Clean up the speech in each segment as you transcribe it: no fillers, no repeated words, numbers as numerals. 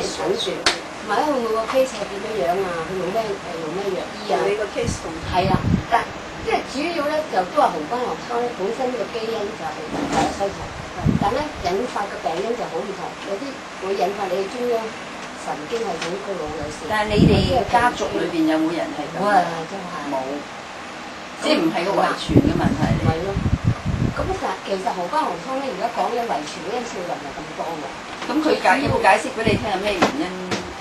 即係等住。唔係佢每個 case 係點樣啊？佢用咩藥醫啊？你個 case 同係啊，但即係主要咧就都話紅斑狼瘡咧本身呢個基因就係第一衰頭，但咧引發嘅病因就好唔同，有啲會引發你中央神經系統個腦有事。但係你哋家族裏邊有冇人係咁？冇啊，真係冇，即係唔係個遺傳嘅問題嚟。係咯。咁其實紅斑狼瘡咧，而家講嘅遺傳嘅因素又唔係咁多嘅。咁佢有冇解釋俾你聽有咩原因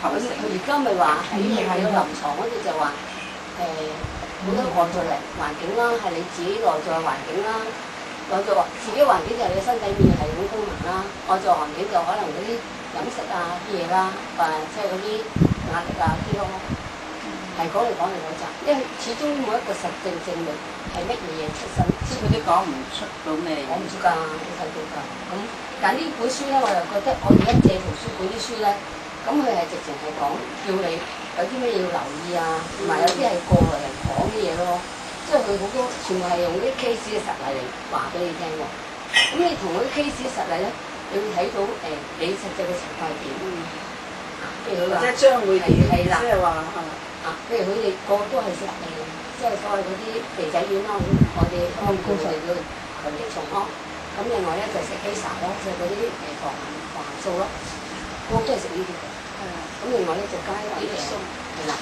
構成？佢而家咪話喺個臨床嗰度就話好多外在環境啦，係你自己內在環境啦。內在自己環境就係你嘅身體免疫系統功能啦，外在環境就可能嗰啲飲食啊啲嘢啦，即係嗰啲壓力啊啲咯，係講嚟講去，因為始終冇一個實證證明係乜嘢出身，即係佢都講唔出到咩。我唔知㗎，冇睇到㗎。咁但係呢本書咧，我又覺得我而家借圖書館啲書咧，咁佢係直情係講叫你有啲咩要留意啊，同埋有啲係過來人講啲嘢咯。即係佢好多全部係用啲 case 嘅實例嚟話俾你聽喎。咁你同嗰啲 case 嘅實例咧，你會睇到你實際嘅情況係點。譬如佢話，即係將會點？係啦，即係話譬如佢哋個個都係食即係所謂嗰啲肥仔丸啦，我哋叫強力蟲咯。咁另外咧就食 Asa 咯，即係嗰啲防癌素咯，個個都係食呢啲嘅。係啊。咁另外咧就加啲餸，係啦。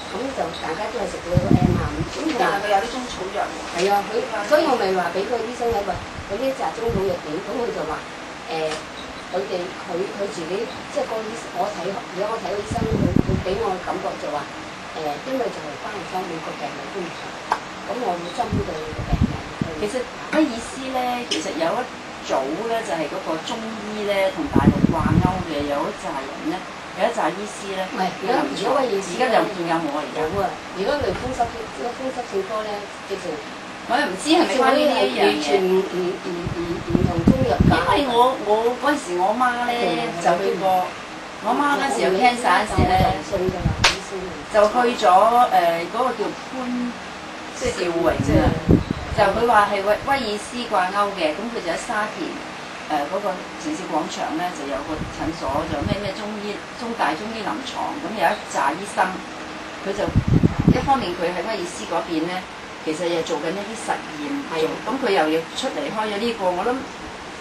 咁就大家都係食到個 M 啊，咁但係佢有啲中草藥喎。係啊，所以我咪話俾個醫生睇話，嗰啲就係中草藥點，咁佢就話佢自己即係個醫生，而家我睇個醫生，佢俾我嘅感覺就話因為就係翻嚟方面個病人都唔同，咁我會針對個病人。其實咩意思咧？其實有一組咧就係嗰個中醫咧同大陸掛鈎嘅，有一紮人咧。有一紮醫師咧，唔係而家威爾斯，而家就見有冇啊？而家冇啊！而家類風濕性科咧，直情我又唔知係咪關呢一樣嘢。完全唔同中藥㗎。因為我嗰陣時我媽咧就去過，我媽嗰陣時有 cancer 嗰陣時咧，就去咗嗰個叫潘兆榮啊，就佢話係威爾斯掛鈎嘅，咁佢就喺沙田。嗰個城市廣場咧就有個診所，就咩中大中醫臨床，咁有一紮醫生，佢就一方面佢喺威爾斯嗰邊咧，其實又做緊一啲實驗，咁佢又要出嚟開咗呢個，我諗，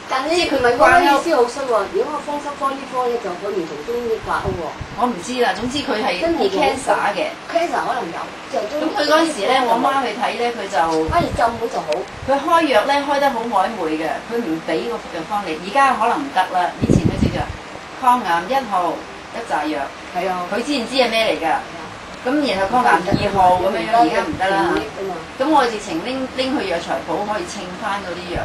但係呢佢咪威爾斯好衰喎，如果個風濕科呢科咧就可以同中醫掛鈎喎。我唔知啦，總之佢係 cancer 嘅 ，cancer 可能有，就咁佢嗰陣時咧，我媽去睇咧，佢就反而浸好就好。佢開藥咧開得好曖昧嘅，佢唔俾個服藥方你。而家可能唔得啦，以前佢直就抗癌1號一紮藥，係啊，佢知唔知係咩嚟㗎？咁然後抗癌2號咁樣，而家唔得啦。咁我直情拎去藥材鋪可以稱翻嗰啲藥。